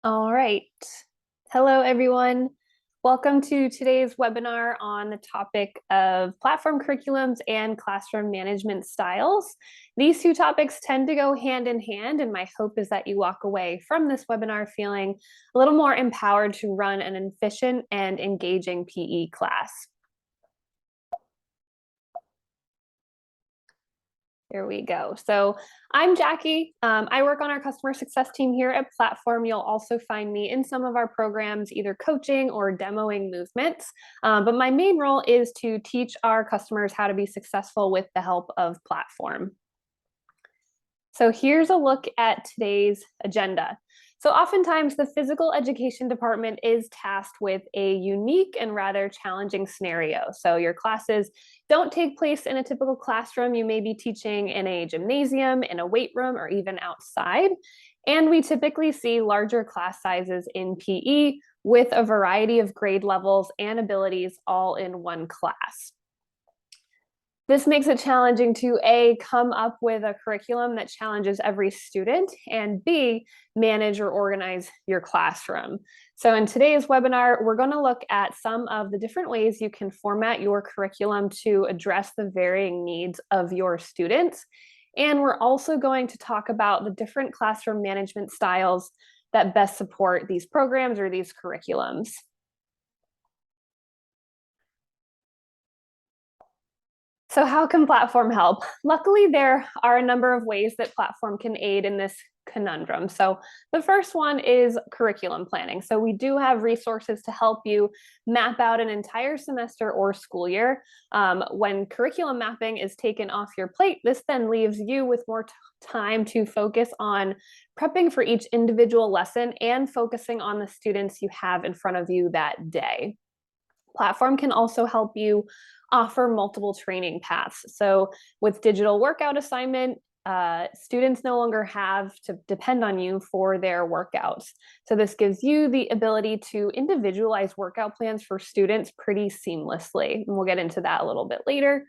All right. Hello, everyone. Welcome to today's webinar on the topic of platform curriculums and classroom management styles. These two topics tend to go hand in hand, and my hope is that you walk away from this webinar feeling a little more empowered to run an efficient and engaging PE class. Here we go. So I'm Jackie. I work on our customer success team here at Platform. You'll also find me in some of our programs, either coaching or demoing movements. But my main role is to teach our customers how to be successful with the help of Platform. So here's a look at today's agenda. So oftentimes the physical education department is tasked with a unique and rather challenging scenario. So your classes don't take place in a typical classroom. You may be teaching in a gymnasium, in a weight room, or even outside. And we typically see larger class sizes in PE with a variety of grade levels and abilities all in one class. This makes it challenging to A, come up with a curriculum that challenges every student, and B, manage or organize your classroom. So in today's webinar, we're going to look at some of the different ways you can format your curriculum to address the varying needs of your students. And we're also going to talk about the different classroom management styles that best support these programs or these curriculums. So how can Platform help? Luckily, there are a number of ways that Platform can aid in this conundrum. So the first one is curriculum planning. So we do have resources to help you map out an entire semester or school year. When curriculum mapping is taken off your plate, this then leaves you with more time to focus on prepping for each individual lesson and focusing on the students you have in front of you that day. Platform can also help you offer multiple training paths. So with digital workout assignment, students no longer have to depend on you for their workouts. So this gives you the ability to individualize workout plans for students pretty seamlessly. And we'll get into that a little bit later.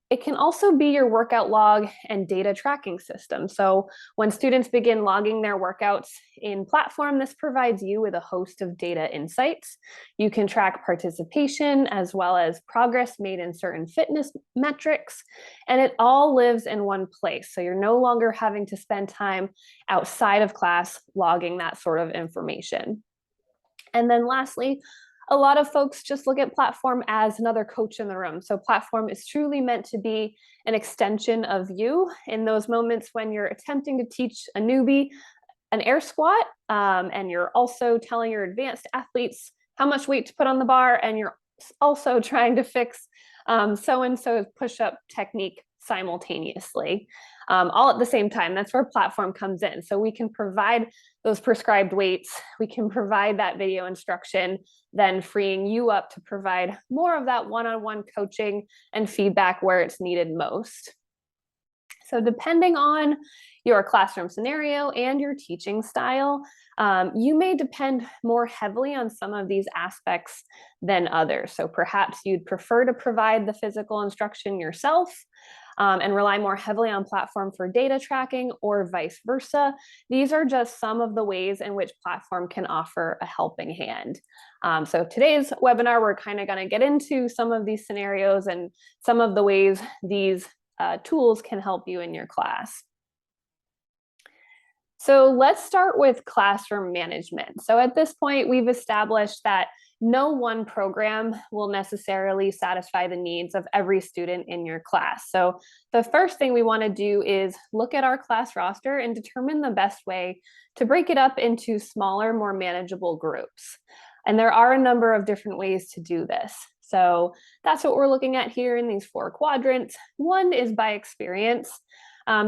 It can also be your workout log and data tracking system. So when students begin logging their workouts in Platform, this provides you with a host of data insights. You can track participation as well as progress made in certain fitness metrics, and it all lives in one place. So you're no longer having to spend time outside of class logging that sort of information. And then lastly, a lot of folks just look at Platform as another coach in the room. So Platform is truly meant to be an extension of you in those moments when you're attempting to teach a newbie an air squat, and you're also telling your advanced athletes how much weight to put on the bar, and you're also trying to fix so-and-so's push-up technique simultaneously, all at the same time. That's where Platform comes in. So we can provide those prescribed weights, we can provide that video instruction, then freeing you up to provide more of that one-on-one coaching and feedback where it's needed most. So depending on your classroom scenario and your teaching style, you may depend more heavily on some of these aspects than others. So perhaps you'd prefer to provide the physical instruction yourself, and rely more heavily on Platform for data tracking, or vice versa. These are just some of the ways in which Platform can offer a helping hand. So today's webinar, we're kind of going to get into some of these scenarios and some of the ways these tools can help you in your class. So let's start with classroom management. So at this point, we've established that no one program will necessarily satisfy the needs of every student in your class. So the first thing we want to do is look at our class roster and determine the best way to break it up into smaller, more manageable groups. And there are a number of different ways to do this. So that's what we're looking at here in these 4 quadrants. One is by experience.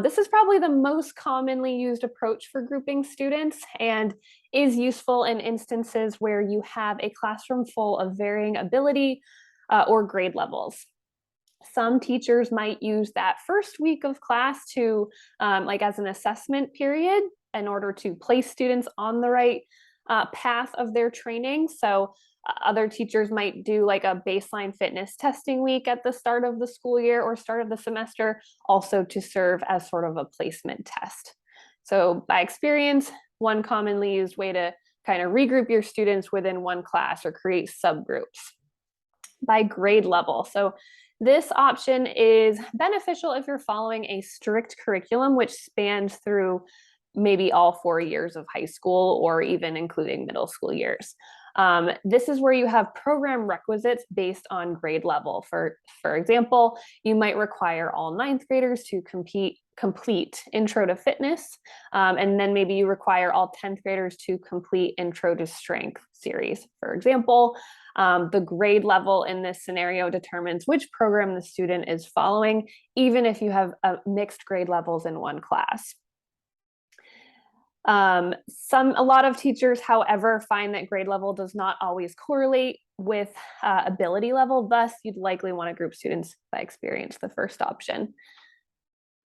This is probably the most commonly used approach for grouping students and is useful in instances where you have a classroom full of varying ability or grade levels. Some teachers might use that first week of class to like as an assessment period in order to place students on the right path of their training. So other teachers might do like a baseline fitness testing week at the start of the school year or start of the semester, also to serve as sort of a placement test. So by experience, one commonly used way to kind of regroup your students within one class or create subgroups. By grade level. So this option is beneficial if you're following a strict curriculum, which spans through maybe all 4 years of high school or even including middle school years. This is where you have program requisites based on grade level. For example, you might require all ninth graders to complete Intro to Fitness, and then maybe you require all 10th graders to complete Intro to Strength series. For example, the grade level in this scenario determines which program the student is following, even if you have mixed grade levels in one class. A lot of teachers, however, find that grade level does not always correlate with ability level. Thus, you'd likely want to group students by experience, the first option.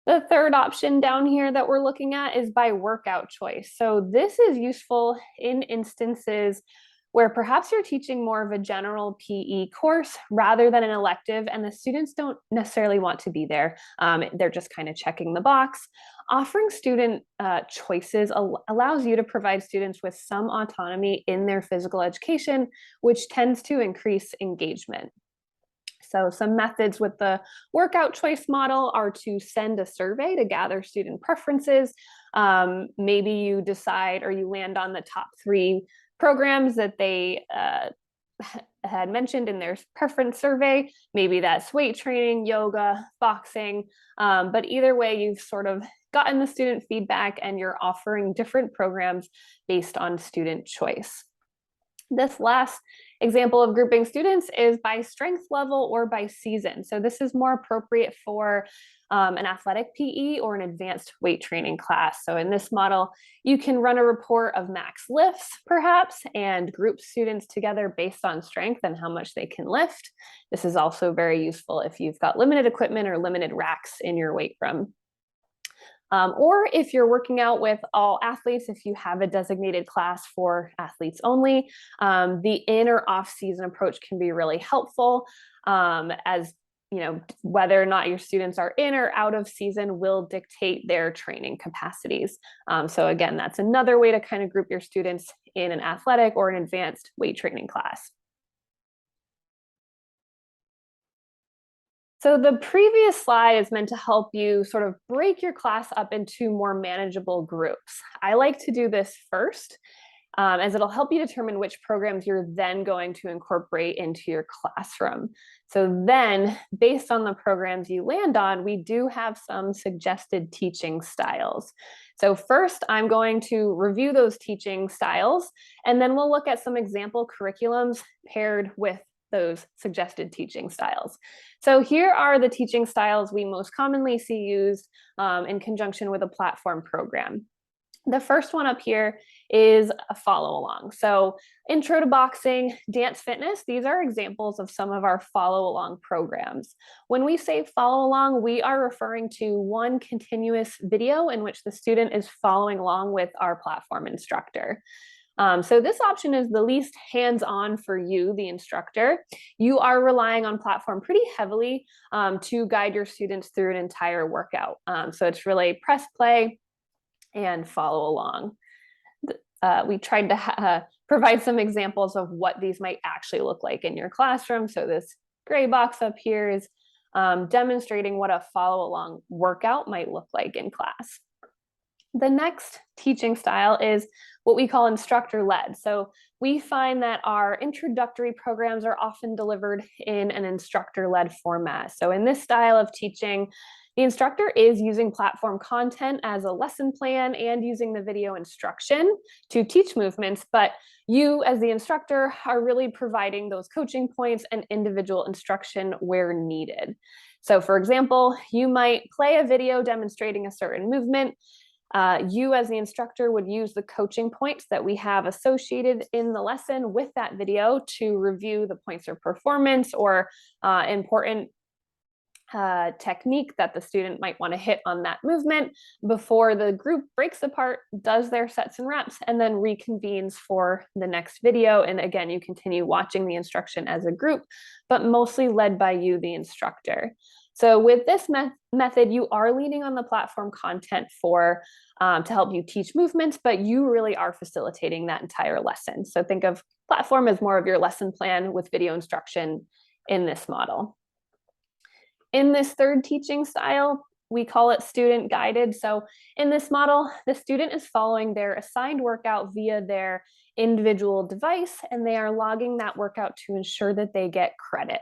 The third option down here that we're looking at is by workout choice. So this is useful in instances where perhaps you're teaching more of a general PE course rather than an elective, and the students don't necessarily want to be there. They're just kind of checking the box. Offering student choices allows you to provide students with some autonomy in their physical education, which tends to increase engagement. So some methods with the workout choice model are to send a survey to gather student preferences. Maybe you decide or you land on the top 3 programs that they had mentioned in their preference survey. Maybe that's weight training, yoga, boxing. But either way, you've sort of gotten the student feedback and you're offering different programs based on student choice. This last example of grouping students is by strength level or by season. So this is more appropriate for an athletic PE or an advanced weight training class. So in this model, you can run a report of max lifts, perhaps, and group students together based on strength and how much they can lift. This is also very useful if you've got limited equipment or limited racks in your weight room. Or if you're working out with all athletes, if you have a designated class for athletes only, the in or off season approach can be really helpful, as you know, whether or not your students are in or out of season will dictate their training capacities. So again, that's another way to kind of group your students in an athletic or an advanced weight training class. So the previous slide is meant to help you sort of break your class up into more manageable groups. I like to do this first, as it'll help you determine which programs you're then going to incorporate into your classroom. So then, based on the programs you land on, we do have some suggested teaching styles. So first, I'm going to review those teaching styles, and then we'll look at some example curriculums paired with those suggested teaching styles. So here are the teaching styles we most commonly see used in conjunction with a platform program. The first one up here is a follow along. So intro to boxing, dance fitness, these are examples of some of our follow along programs. When we say follow along, we are referring to one continuous video in which the student is following along with our platform instructor. So this option is the least hands-on for you, the instructor. You are relying on platform pretty heavily to guide your students through an entire workout. So it's really press play and follow along. We tried to provide some examples of what these might actually look like in your classroom. So this gray box up here is demonstrating what a follow along workout might look like in class. The next teaching style is what we call instructor-led. So we find that our introductory programs are often delivered in an instructor-led format. So in this style of teaching, the instructor is using platform content as a lesson plan and using the video instruction to teach movements, but you as the instructor are really providing those coaching points and individual instruction where needed. So for example, you might play a video demonstrating a certain movement. You as the instructor would use the coaching points that we have associated in the lesson with that video to review the points of performance or important technique that the student might want to hit on that movement before the group breaks apart, does their sets and reps, and then reconvenes for the next video. And again, you continue watching the instruction as a group, but mostly led by you, the instructor. So with this method, you are leaning on the platform content for to help you teach movements, but you really are facilitating that entire lesson. So think of platform as more of your lesson plan with video instruction in this model. In this third teaching style, we call it student guided. So in this model, the student is following their assigned workout via their individual device, and they are logging that workout to ensure that they get credit.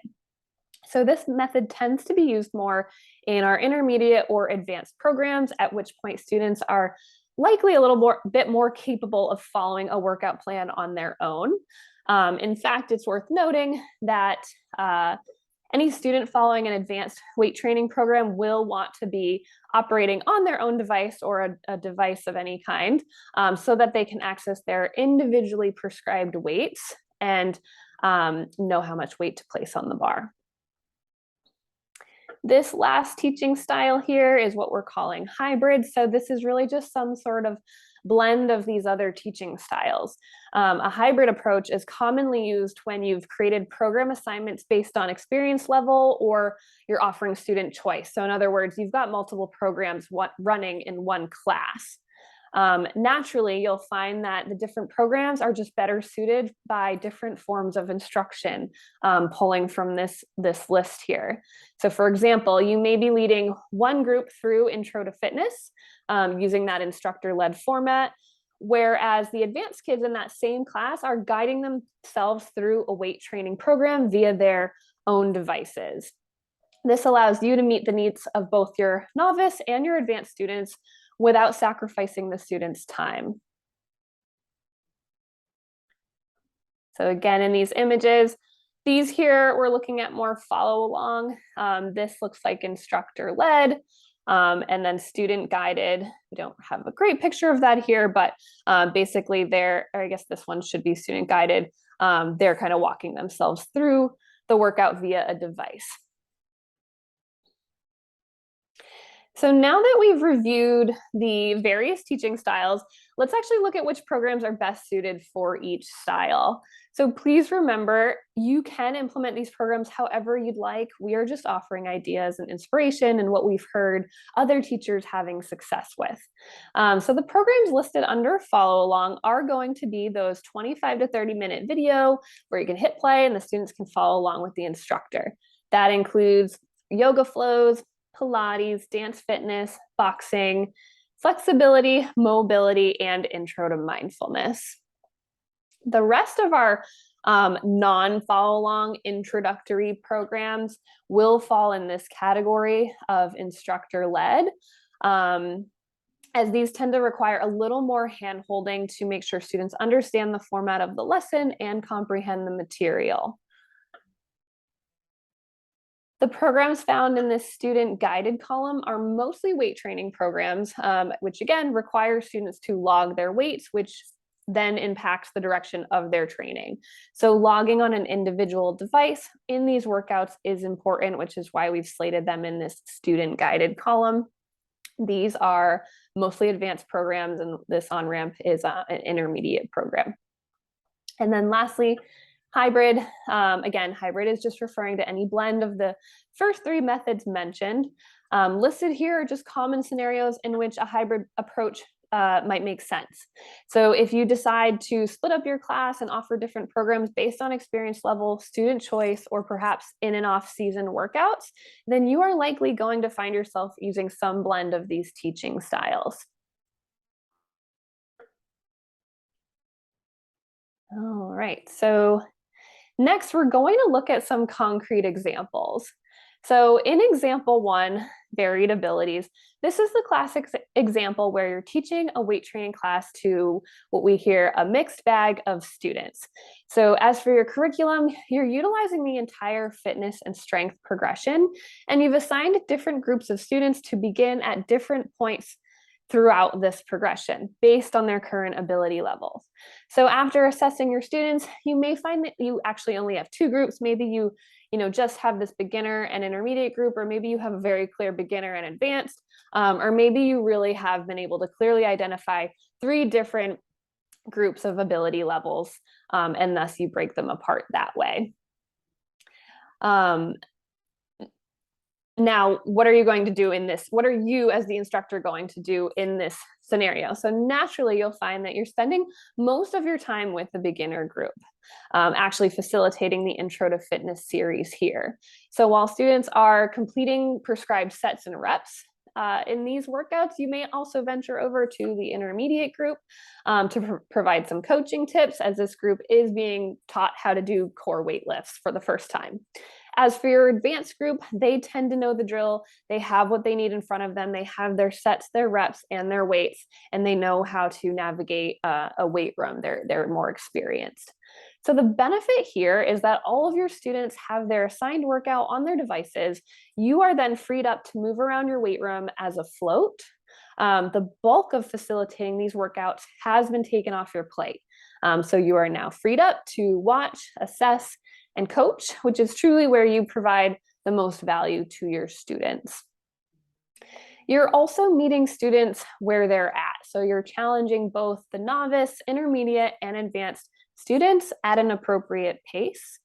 So this method tends to be used more in our intermediate or advanced programs, at which point students are likely a little bit more capable of following a workout plan on their own. In fact, it's worth noting that any student following an advanced weight training program will want to be operating on their own device or a device of any kind, so that they can access their individually prescribed weights and know how much weight to place on the bar. This last teaching style here is what we're calling hybrid. So this is really just some sort of blend of these other teaching styles. A hybrid approach is commonly used when you've created program assignments based on experience level, or you're offering student choice. So in other words, you've got multiple programs running in one class. Naturally, you'll find that the different programs are just better suited by different forms of instruction, pulling from this list here. So for example, you may be leading one group through Intro to Fitness, using that instructor-led format, whereas the advanced kids in that same class are guiding themselves through a weight training program via their own devices. This allows you to meet the needs of both your novice and your advanced students without sacrificing the student's time. So again, in these images, these here, we're looking at more follow along. This looks like instructor led, and then student guided. We don't have a great picture of that here, but basically I guess this one should be student guided. They're kind of walking themselves through the workout via a device. So now that we've reviewed the various teaching styles, let's actually look at which programs are best suited for each style. So please remember, you can implement these programs however you'd like. We are just offering ideas and inspiration and what we've heard other teachers having success with. So the programs listed under follow along are going to be those 25 to 30-minute video where you can hit play and the students can follow along with the instructor. That includes yoga flows, Pilates, dance fitness, boxing, flexibility, mobility, and intro to mindfulness. The rest of our non-follow along introductory programs will fall in this category of instructor led, as these tend to require a little more hand-holding to make sure students understand the format of the lesson and comprehend the material. The programs found in this student guided column are mostly weight training programs, which again require students to log their weights, which then impacts the direction of their training. So logging on an individual device in these workouts is important, which is why we've slated them in this student guided column. These are mostly advanced programs, and this on-ramp is an intermediate program. And then lastly, hybrid. Again, hybrid is just referring to any blend of the first three methods mentioned. Listed here are just common scenarios in which a hybrid approach might make sense. So if you decide to split up your class and offer different programs based on experience level, student choice, or perhaps in and off season workouts, then you are likely going to find yourself using some blend of these teaching styles. All right, so next, we're going to look at some concrete examples. So in example one, varied abilities, this is the classic example where you're teaching a weight training class to what we hear a mixed bag of students. So as for your curriculum, you're utilizing the entire fitness and strength progression, and you've assigned different groups of students to begin at different points throughout this progression based on their current ability levels. So after assessing your students, you may find that you actually only have two groups. Maybe you just have this beginner and intermediate group, or maybe you have a very clear beginner and advanced, or maybe you really have been able to clearly identify three different groups of ability levels, and thus you break them apart that way. Now, what are you going to do in this? What are you as the instructor going to do in this scenario? So naturally, you'll find that you're spending most of your time with the beginner group, actually facilitating the Intro to Fitness series here. So while students are completing prescribed sets and reps, in these workouts, you may also venture over to the intermediate group to provide some coaching tips, as this group is being taught how to do core weight lifts for the first time. As for your advanced group, they tend to know the drill. They have what they need in front of them. They have their sets, their reps, and their weights, and they know how to navigate a weight room. They're more experienced. So the benefit here is that all of your students have their assigned workout on their devices. You are then freed up to move around your weight room as a float. The bulk of facilitating these workouts has been taken off your plate. So you are now freed up to watch, assess, and coach, which is truly where you provide the most value to your students. You're also meeting students where they're at. So you're challenging both the novice, intermediate, and advanced students at an appropriate pace.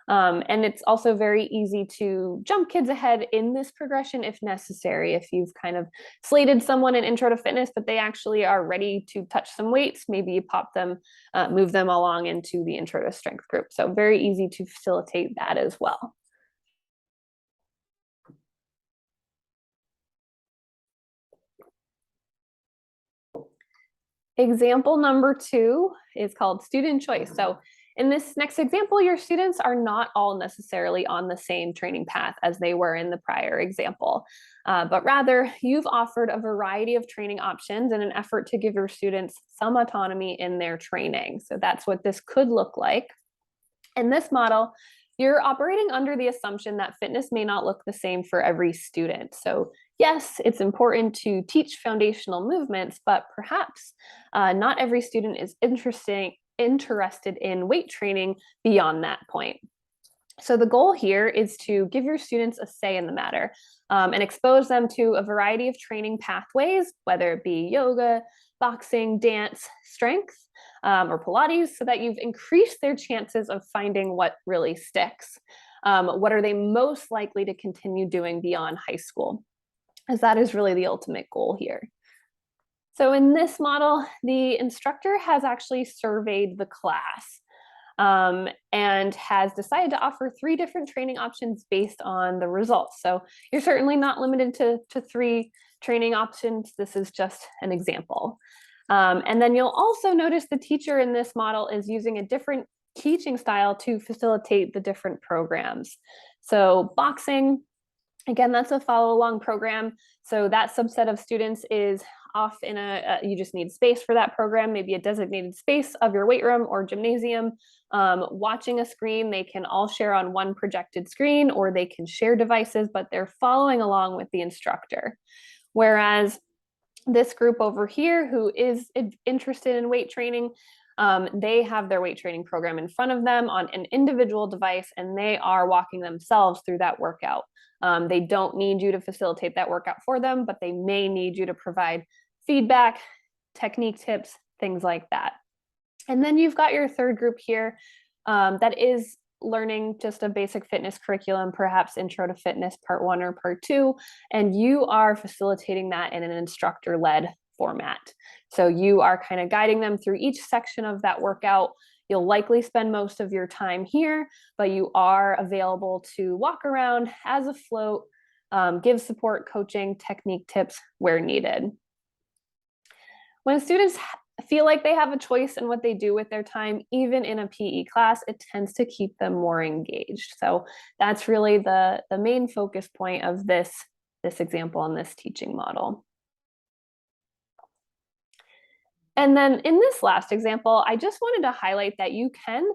And it's also very easy to jump kids ahead in this progression if necessary. If you've kind of slated someone in Intro to Fitness, but they actually are ready to touch some weights, maybe you pop them, move them along into the Intro to Strength group. So very easy to facilitate that as well. Example number 2 is called student choice. So in this next example, your students are not all necessarily on the same training path as they were in the prior example, but rather you've offered a variety of training options in an effort to give your students some autonomy in their training. So that's what this could look like. In this model, you're operating under the assumption that fitness may not look the same for every student. So yes, it's important to teach foundational movements, but perhaps not every student is interested in weight training beyond that point. So the goal here is to give your students a say in the matter and expose them to a variety of training pathways, whether it be yoga, boxing, dance, strength, or Pilates, so that you've increased their chances of finding what really sticks. What are they most likely to continue doing beyond high school? As that is really the ultimate goal here. So in this model, the instructor has actually surveyed the class and has decided to offer 3 different training options based on the results. So you're certainly not limited to 3 training options. This is just an example. And then you'll also notice the teacher in this model is using a different teaching style to facilitate the different programs. So boxing, again, that's a follow along program. So that subset of students is off in you just need space for that program, maybe a designated space of your weight room or gymnasium. Watching a screen, they can all share on one projected screen, or they can share devices, but they're following along with the instructor. Whereas this group over here, who is interested in weight training, they have their weight training program in front of them on an individual device, and they are walking themselves through that workout. They don't need you to facilitate that workout for them, but they may need you to provide feedback, technique tips, things like that. And then you've got your third group here that is learning just a basic fitness curriculum, perhaps Intro to Fitness Part 1 or Part 2, and you are facilitating that in an instructor-led format. So you are kind of guiding them through each section of that workout. You'll likely spend most of your time here, but you are available to walk around as a float, give support, coaching, technique tips where needed. When students feel like they have a choice in what they do with their time, even in a PE class, it tends to keep them more engaged. So that's really the main focus point of this example and this teaching model. And then in this last example, I just wanted to highlight that you can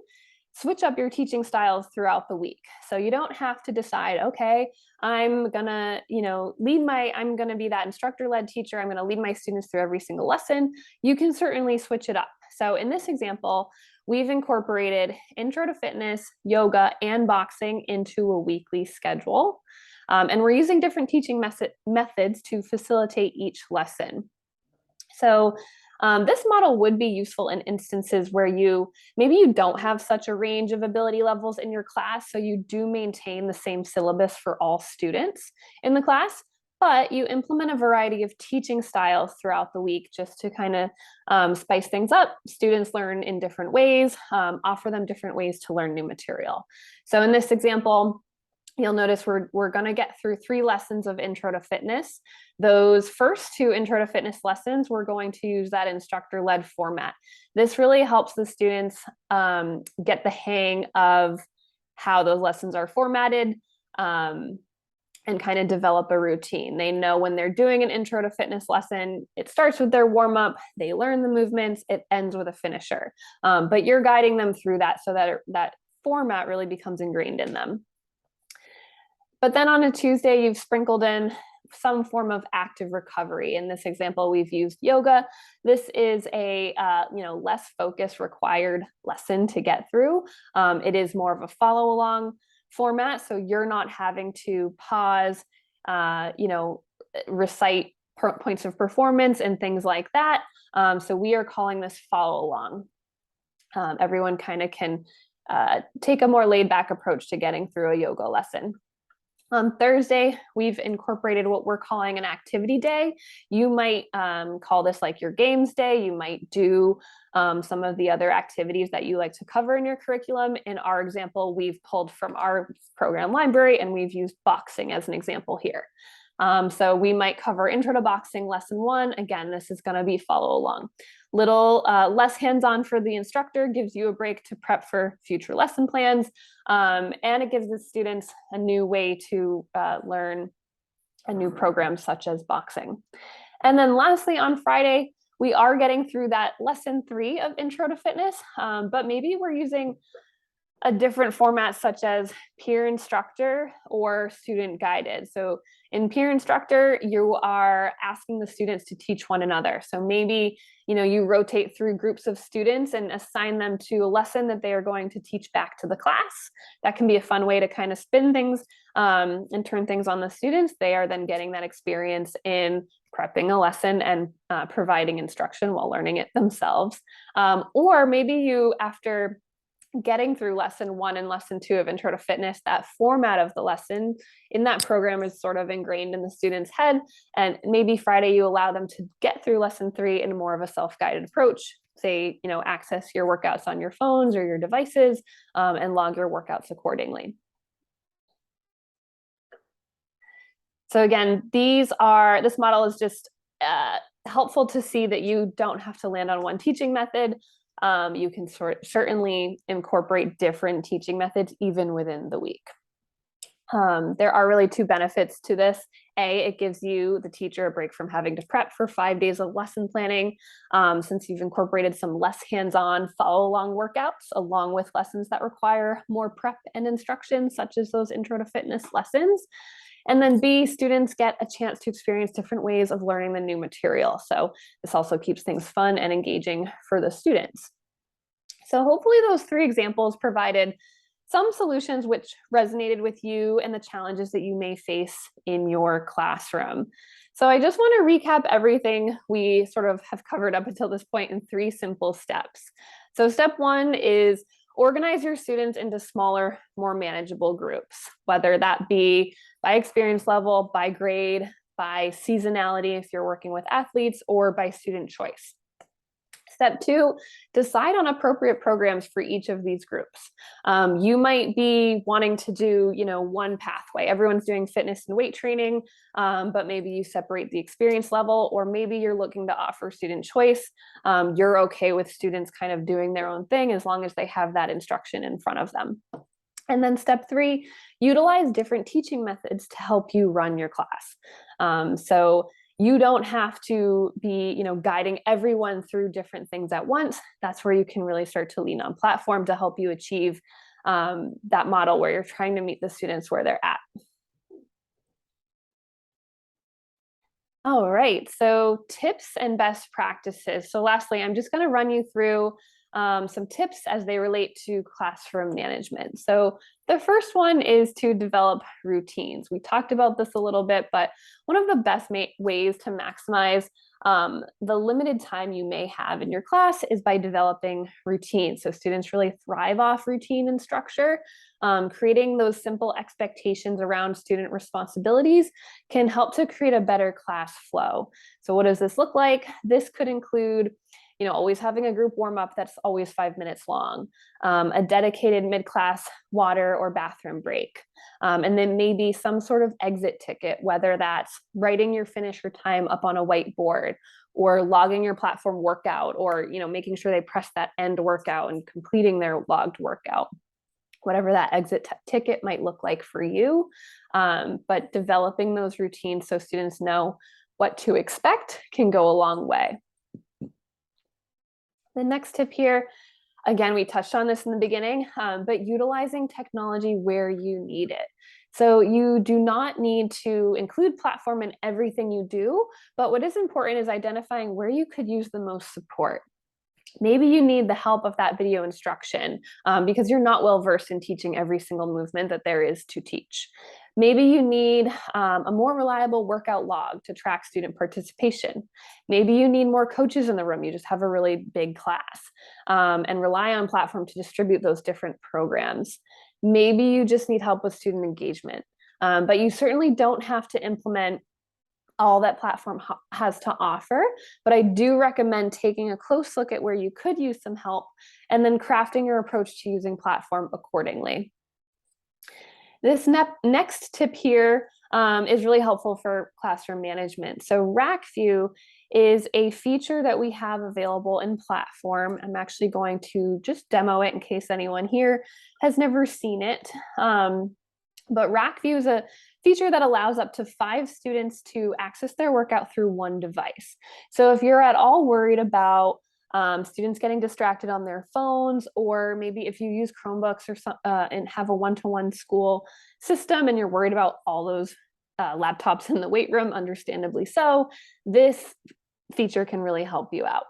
switch up your teaching styles throughout the week. So you don't have to decide, okay, I'm gonna, I'm gonna be that instructor-led teacher. I'm gonna lead my students through every single lesson. You can certainly switch it up. So in this example, we've incorporated Intro to Fitness, yoga, and boxing into a weekly schedule. And we're using different teaching methods to facilitate each lesson. So This model would be useful in instances where maybe you don't have such a range of ability levels in your class, so you do maintain the same syllabus for all students in the class, but you implement a variety of teaching styles throughout the week just to kind of spice things up. Students learn in different ways, offer them different ways to learn new material. So in this example, you'll notice we're going to get through 3 lessons of Intro to Fitness. Those first 2 Intro to Fitness lessons, we're going to use that instructor-led format. This really helps the students get the hang of how those lessons are formatted and kind of develop a routine. They know when they're doing an Intro to Fitness lesson, it starts with their warm-up, they learn the movements, it ends with a finisher. But you're guiding them through that so that that format really becomes ingrained in them. But then on a Tuesday, you've sprinkled in some form of active recovery. In this example, we've used yoga. This is a less focus required lesson to get through. It is more of a follow along format, so you're not having to pause, recite points of performance and things like that. So we are calling this follow along. Everyone kind of can take a more laid back approach to getting through a yoga lesson. On Thursday, we've incorporated what we're calling an activity day. You might call this like your games day. You might do some of the other activities that you like to cover in your curriculum. In our example, we've pulled from our program library and we've used boxing as an example here. So we might cover Intro to Boxing lesson 1. Again, this is going to be follow along. Little less hands-on for the instructor, gives you a break to prep for future lesson plans, and it gives the students a new way to learn a new program such as boxing. And then lastly, on Friday, we are getting through that lesson 3 of Intro to Fitness, but maybe we're using a different format such as peer instructor or student guided. So in peer instructor, you are asking the students to teach one another. So maybe, you rotate through groups of students and assign them to a lesson that they are going to teach back to the class. That can be a fun way to kind of spin things and turn things on the students. They are then getting that experience in prepping a lesson and providing instruction while learning it themselves. Or maybe you, after getting through lesson 1 and lesson 2 of Intro to Fitness, that format of the lesson in that program is sort of ingrained in the student's head. And maybe Friday you allow them to get through lesson 3 in more of a self-guided approach. Say, access your workouts on your phones or your devices and log your workouts accordingly. So again, this model is just helpful to see that you don't have to land on one teaching method. You can certainly incorporate different teaching methods even within the week. There are really 2 benefits to this. A, it gives you, the teacher, a break from having to prep for 5 days of lesson planning, since you've incorporated some less hands-on follow-along workouts along with lessons that require more prep and instruction, such as those Intro to Fitness lessons. And then B, students get a chance to experience different ways of learning the new material. So this also keeps things fun and engaging for the students. So hopefully those 3 examples provided some solutions which resonated with you and the challenges that you may face in your classroom. So I just want to recap everything we sort of have covered up until this point in 3 simple steps. So step 1 is organize your students into smaller, more manageable groups, whether that be by experience level, by grade, by seasonality if you're working with athletes, or by student choice. Step 2, decide on appropriate programs for each of these groups. You might be wanting to do, one pathway. Everyone's doing fitness and weight training, but maybe you separate the experience level, or maybe you're looking to offer student choice. You're okay with students kind of doing their own thing as long as they have that instruction in front of them. And then step 3, utilize different teaching methods to help you run your class. So you don't have to be, guiding everyone through different things at once. That's where you can really start to lean on platform to help you achieve that model where you're trying to meet the students where they're at. All right, so tips and best practices. So lastly, I'm just going to run you through some tips as they relate to classroom management. So the first one is to develop routines. We talked about this a little bit, but one of the best ways to maximize The limited time you may have in your class is by developing routines. So students really thrive off routine and structure. Creating those simple expectations around student responsibilities can help to create a better class flow. So what does this look like? This could include always having a group warm up that's always 5 minutes long, a dedicated mid-class water or bathroom break, and then maybe some sort of exit ticket, whether that's writing your finish or time up on a whiteboard or logging your platform workout, or making sure they press that end workout and completing their logged workout. Whatever that exit ticket might look like for you, but developing those routines so students know what to expect can go a long way. The next tip here, again, we touched on this in the beginning, but utilizing technology where you need it. So you do not need to include platform in everything you do, but what is important is identifying where you could use the most support. Maybe you need the help of that video instruction because you're not well versed in teaching every single movement that there is to teach. Maybe you need a more reliable workout log to track student participation. Maybe you need more coaches in the room. You just have a really big class and rely on platform to distribute those different programs. Maybe you just need help with student engagement, but you certainly don't have to implement all that platform has to offer, but I do recommend taking a close look at where you could use some help and then crafting your approach to using platform accordingly. This next tip here is really helpful for classroom management. So RackView is a feature that we have available in platform. I'm actually going to just demo it in case anyone here has never seen it. But RackView is a feature that allows up to 5 students to access their workout through one device. So if you're at all worried about students getting distracted on their phones, or maybe if you use Chromebooks or and have a one-to-one school system and you're worried about all those laptops in the weight room, understandably so, this feature can really help you out.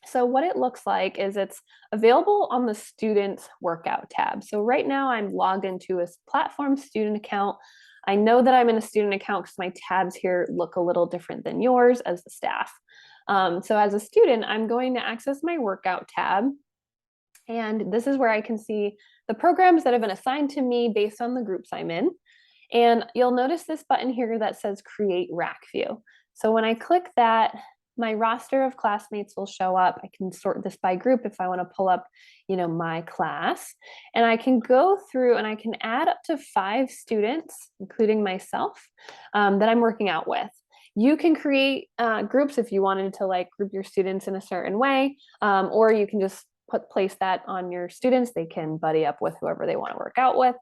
So what it looks like is it's available on the student's workout tab. So right now I'm logged into a platform student account. I know that I'm in a student account because my tabs here look a little different than yours as the staff. So as a student, I'm going to access my workout tab. And this is where I can see the programs that have been assigned to me based on the groups I'm in. And you'll notice this button here that says Create RackView. So when I click that, my roster of classmates will show up. I can sort this by group if I want to pull up, my class. And I can go through and I can add up to 5 students, including myself, that I'm working out with. You can create groups if you wanted to group your students in a certain way, or you can just place that on your students. They can buddy up with whoever they want to work out with.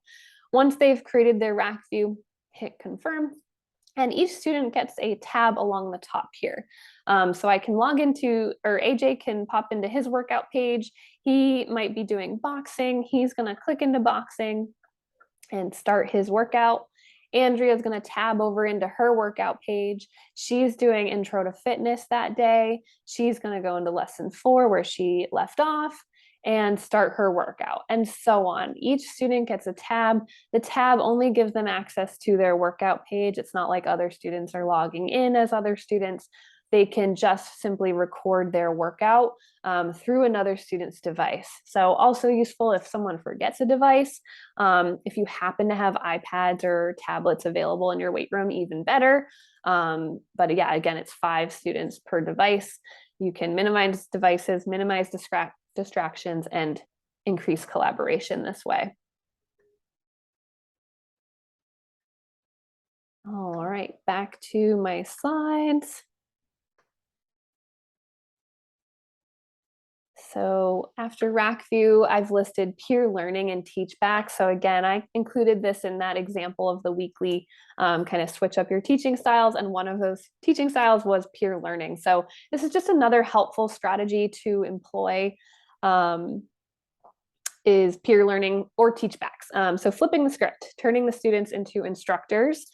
Once they've created their RackView, hit confirm. And each student gets a tab along the top here. So I can log into, or AJ can pop into his workout page. He might be doing boxing. He's going to click into boxing and start his workout. Andrea's going to tab over into her workout page. She's doing intro to fitness that day. She's going to go into lesson 4 where she left off and start her workout, and so on. Each student gets a tab. The tab only gives them access to their workout page. It's not like other students are logging in as other students. They can just simply record their workout through another student's device. So also useful if someone forgets a device. If you happen to have iPads or tablets available in your weight room, even better. But yeah, again, it's 5 students per device. You can minimize devices, minimize distractions, and increase collaboration this way. All right, back to my slides. So after RackView, I've listed peer learning and teachback. So again, I included this in that example of the weekly kind of switch up your teaching styles. And one of those teaching styles was peer learning. So this is just another helpful strategy to employ is peer learning or teachbacks. So flipping the script, turning the students into instructors.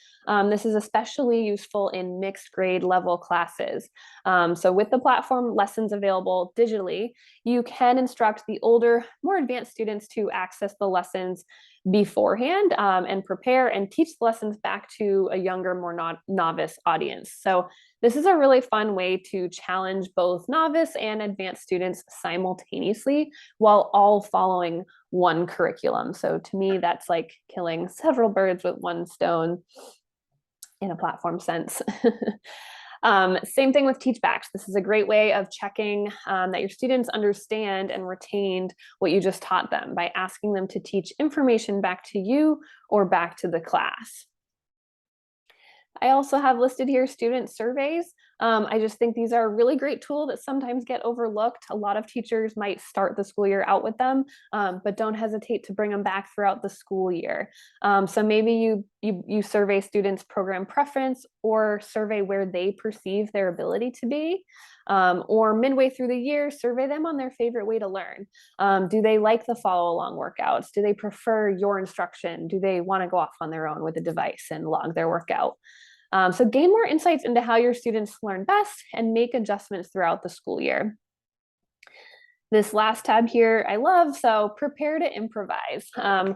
This is especially useful in mixed grade level classes. So with the platform lessons available digitally, you can instruct the older, more advanced students to access the lessons beforehand and prepare and teach the lessons back to a younger, more novice audience. So this is a really fun way to challenge both novice and advanced students simultaneously while all following one curriculum. So to me, that's like killing several birds with one stone in a platform sense. Same thing with teachbacks. This is a great way of checking that your students understand and retained what you just taught them by asking them to teach information back to you or back to the class. I also have listed here student surveys. I just think these are a really great tool that sometimes get overlooked. A lot of teachers might start the school year out with them, but don't hesitate to bring them back throughout the school year. So maybe you survey students' program preference or survey where they perceive their ability to be. Or midway through the year, survey them on their favorite way to learn. Do they like the follow along workouts? Do they prefer your instruction? Do they want to go off on their own with a device and log their workout? So gain more insights into how your students learn best and make adjustments throughout the school year. This last tab here I love, so prepare to improvise.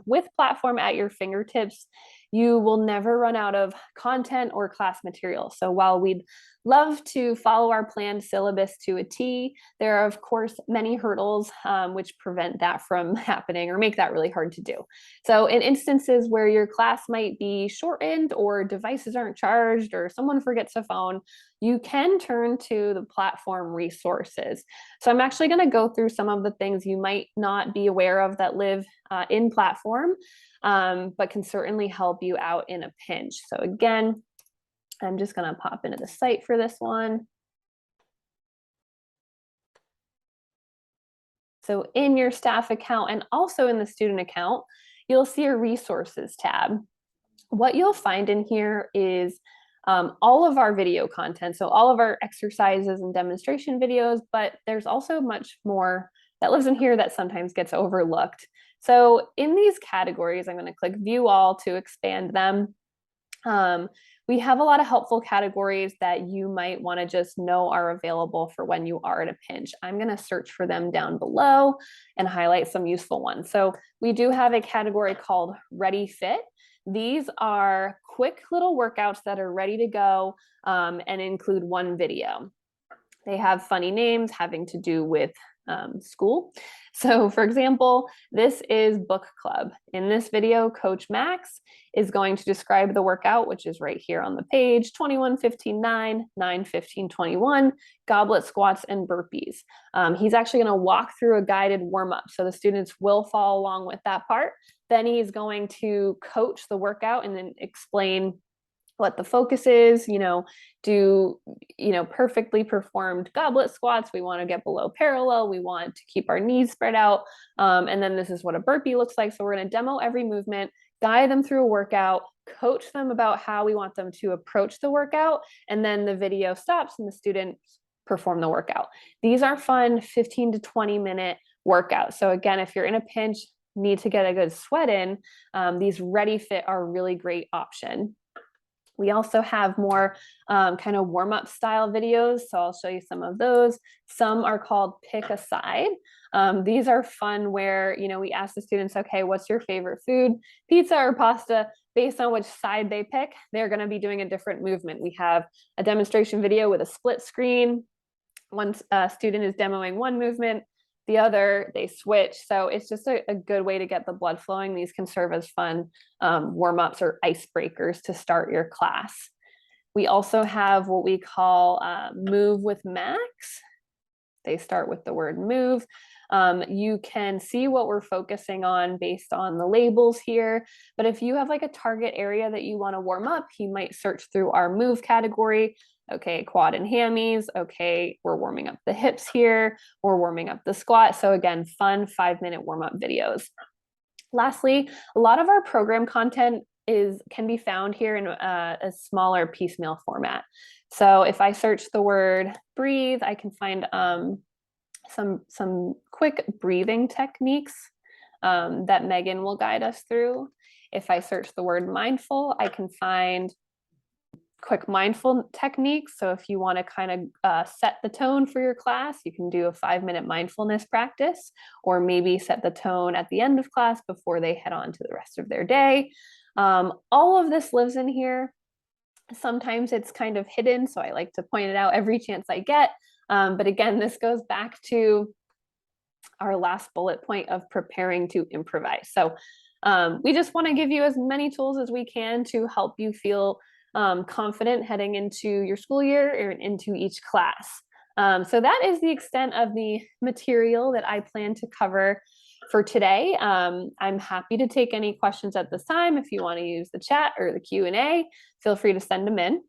With Platform at your fingertips, you will never run out of content or class material. So while we'd love to follow our planned syllabus to a T, there are of course many hurdles which prevent that from happening or make that really hard to do. So in instances where your class might be shortened or devices aren't charged or someone forgets a phone, you can turn to the platform resources. So I'm actually going to go through some of the things you might not be aware of that live in Platform, but can certainly help you out in a pinch. So again, I'm just going to pop into the site for this one. So in your staff account and also in the student account, you'll see a resources tab. What you'll find in here is all of our video content. So all of our exercises and demonstration videos, but there's also much more that lives in here that sometimes gets overlooked. So in these categories, I'm going to click view all to expand them. We have a lot of helpful categories that you might want to just know are available for when you are at a pinch. I'm going to search for them down below and highlight some useful ones. So we do have a category called Ready Fit. These are quick little workouts that are ready to go and include one video. They have funny names having to do with school. So for example, this is book club. In this video, Coach Max is going to describe the workout, which is right here on the page, 21-15-9, 9-15-21, goblet squats and burpees. He's actually going to walk through a guided warm-up. So the students will follow along with that part. Then he's going to coach the workout and then explain what the focus is, do, perfectly performed goblet squats. We want to get below parallel. We want to keep our knees spread out. And then this is what a burpee looks like. So we're going to demo every movement, guide them through a workout, coach them about how we want them to approach the workout. And then the video stops and the students perform the workout. These are fun 15 to 20 minute workouts. So again, if you're in a pinch, need to get a good sweat in, these Ready Fit are a really great option. We also have more kind of warm-up style videos, so I'll show you some of those. Some are called Pick a Side. These are fun where, we ask the students, okay, what's your favorite food, pizza or pasta? Based on which side they pick, they're going to be doing a different movement. We have a demonstration video with a split screen. One student is demoing one movement, the other, they switch. So it's just a good way to get the blood flowing. These can serve as fun warm-ups or icebreakers to start your class. We also have what we call Move with Max. They start with the word move. You can see what we're focusing on based on the labels here. But if you have like a target area that you want to warm up, you might search through our move category. Okay, quad and hammies. Okay, we're warming up the hips here. We're warming up the squat. So again, fun 5-minute warm-up videos. Lastly, a lot of our program content can be found here in a smaller piecemeal format. So if I search the word breathe, I can find some quick breathing techniques that Megan will guide us through. If I search the word mindful, I can find quick mindful techniques. So if you want to kind of set the tone for your class, you can do a 5-minute mindfulness practice, or maybe set the tone at the end of class before they head on to the rest of their day. All of this lives in here. Sometimes it's kind of hidden, so I like to point it out every chance I get. But again, this goes back to our last bullet point of preparing to improvise. So we just want to give you as many tools as we can to help you feel confident heading into your school year or into each class. So that is the extent of the material that I plan to cover for today. I'm happy to take any questions at this time. If you want to use the chat or the Q&A, feel free to send them in.